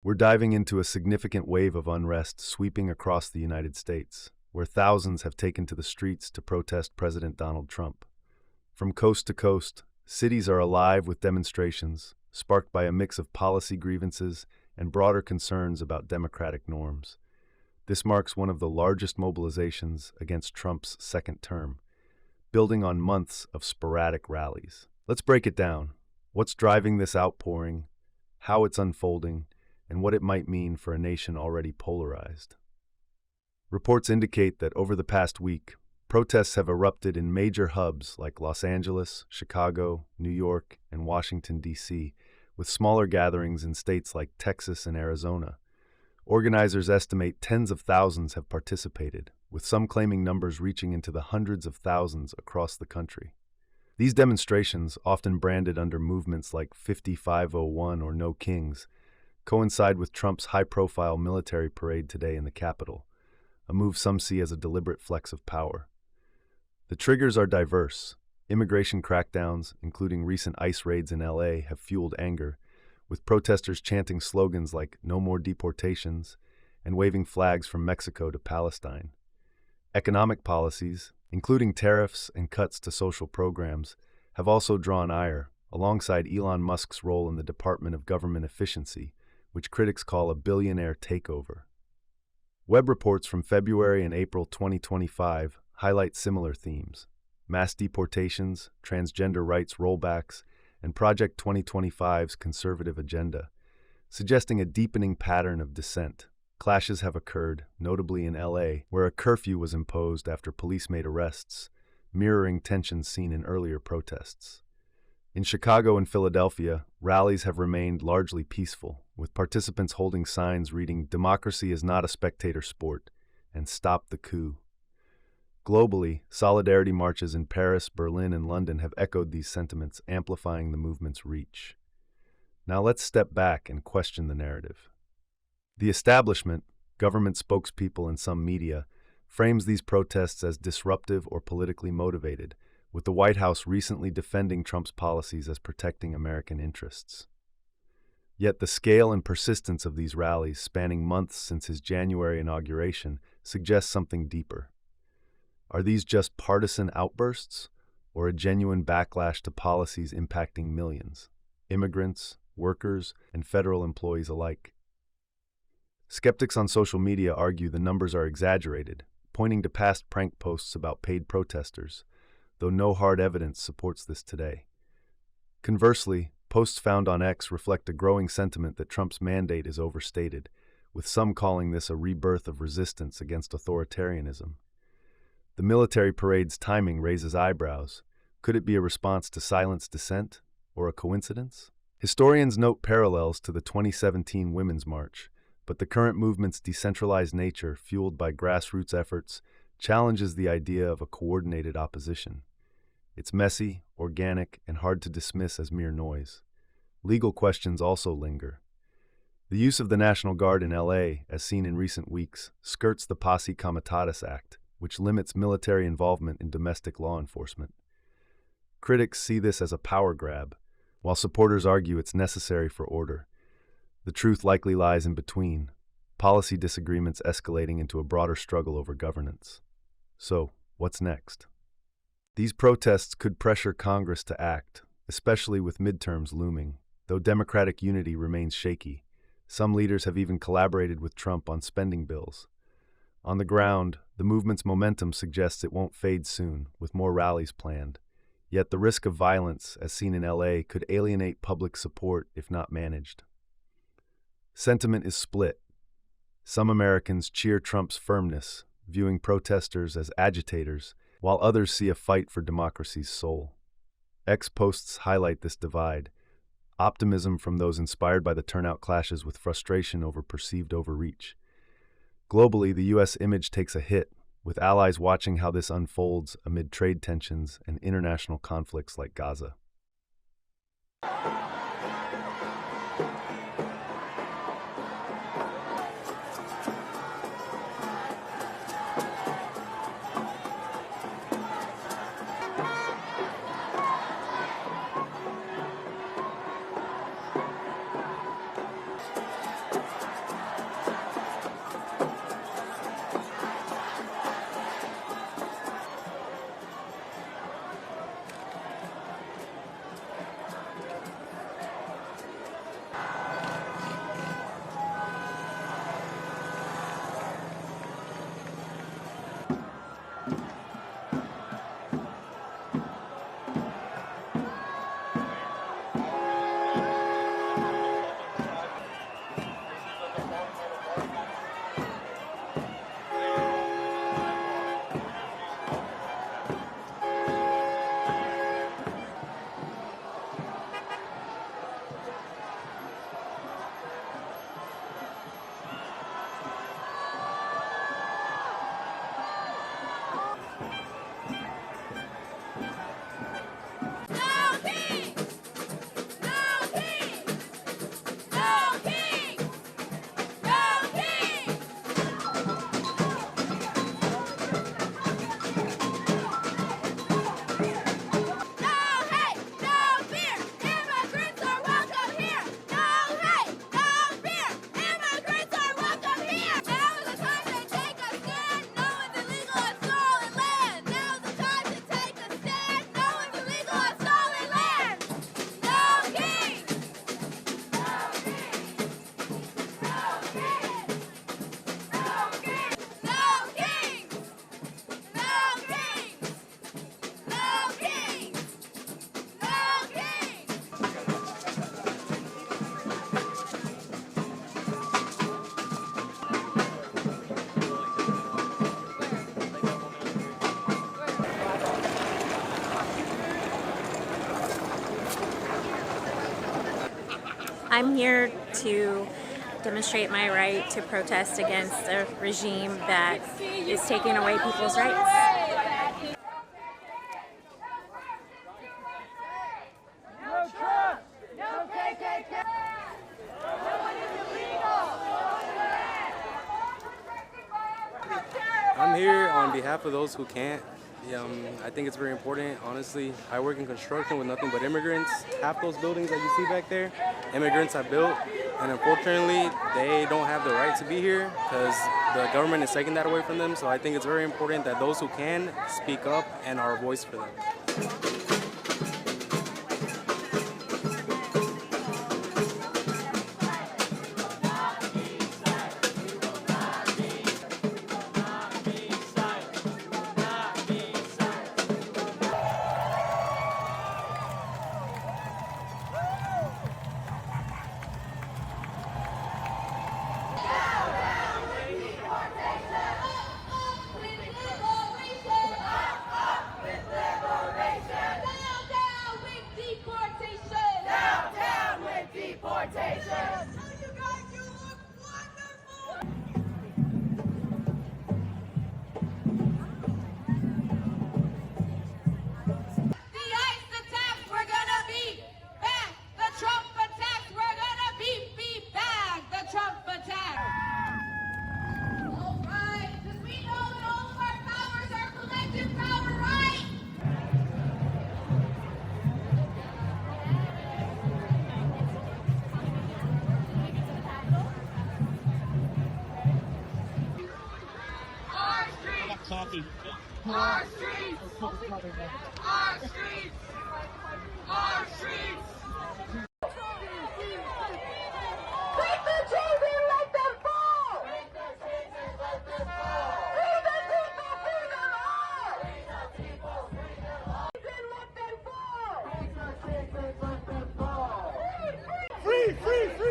We're diving into a significant wave of unrest sweeping across the United States, where thousands have taken to the streets to protest President Donald Trump. From coast to coast, cities are alive with demonstrations, sparked by a mix of policy grievances and broader concerns about democratic norms. This marks one of the largest mobilizations against Trump's second term, building on months of sporadic rallies. Let's break it down. What's driving this outpouring, how it's unfolding, and what it might mean for a nation already polarized. Reports indicate that over the past week, protests have erupted in major hubs like Los Angeles, Chicago, New York, and Washington, D.C., with smaller gatherings in states like Texas and Arizona. Organizers estimate tens of thousands have participated, with some claiming numbers reaching into the hundreds of thousands across the country. These demonstrations, often branded under movements like 5501 or No Kings, coincide with Trump's high-profile military parade today in the Capitol, a move some see as a deliberate flex of power. The triggers are diverse. Immigration crackdowns, including recent ICE raids in LA, have fueled anger, with protesters chanting slogans like "No more deportations" and waving flags from Mexico to Palestine. Economic policies, including tariffs and cuts to social programs, have also drawn ire, alongside Elon Musk's role in the Department of Government Efficiency, which critics call a billionaire takeover. Web reports from February and April 2025 highlight similar themes: mass deportations, transgender rights rollbacks, and Project 2025's conservative agenda, suggesting a deepening pattern of dissent. Clashes have occurred, notably in LA, where a curfew was imposed after police made arrests, mirroring tensions seen in earlier protests. In Chicago and Philadelphia, rallies have remained largely peaceful, with participants holding signs reading "Democracy is not a spectator sport" and "Stop the coup." Globally, solidarity marches in Paris, Berlin, and London have echoed these sentiments, amplifying the movement's reach. Now let's step back and question the narrative. The establishment, government spokespeople, and some media frames these protests as disruptive or politically motivated, with the White House recently defending Trump's policies as protecting American interests. Yet the scale and persistence of these rallies, spanning months since his January inauguration, suggests something deeper. Are these just partisan outbursts, or a genuine backlash to policies impacting millions, immigrants, workers, and federal employees alike? Skeptics on social media argue the numbers are exaggerated, pointing to past prank posts about paid protesters, though no hard evidence supports this today. Conversely, posts found on X reflect a growing sentiment that Trump's mandate is overstated, with some calling this a rebirth of resistance against authoritarianism. The military parade's timing raises eyebrows. Could it be a response to silenced dissent, or a coincidence? Historians note parallels to the 2017 Women's March, but the current movement's decentralized nature, fueled by grassroots efforts, challenges the idea of a coordinated opposition. It's messy, organic, and hard to dismiss as mere noise. Legal questions also linger. The use of the National Guard in LA, as seen in recent weeks, skirts the Posse Comitatus Act, which limits military involvement in domestic law enforcement. Critics see this as a power grab, while supporters argue it's necessary for order. The truth likely lies in between, policy disagreements escalating into a broader struggle over governance. So, what's next? These protests could pressure Congress to act, especially with midterms looming, though Democratic unity remains shaky. Some leaders have even collaborated with Trump on spending bills. On the ground, the movement's momentum suggests it won't fade soon, with more rallies planned. Yet the risk of violence, as seen in LA, could alienate public support if not managed. Sentiment is split. Some Americans cheer Trump's firmness, viewing protesters as agitators, while others see a fight for democracy's soul. X posts highlight this divide: optimism from those inspired by the turnout clashes with frustration over perceived overreach. Globally, the U.S. image takes a hit, with allies watching how this unfolds amid trade tensions and international conflicts like Gaza. I'm here to demonstrate my right to protest against a regime that is taking away people's rights. No Trump! No KKK! I'm here on behalf of those who can't. I think it's very important, honestly. I work in construction with nothing but immigrants. Half those buildings that you see back there, immigrants have built, and unfortunately, they don't have the right to be here because the government is taking that away from them. So I think it's very important that those who can speak up and are a voice for them. Talking. Our streets! Our streets! Our streets! Break the chains and let them fall! Break the chains and let them fall! Free the people, free them all! Free the people, free them all! And let them fall! Break the chains and let them fall! Free, free, free, free!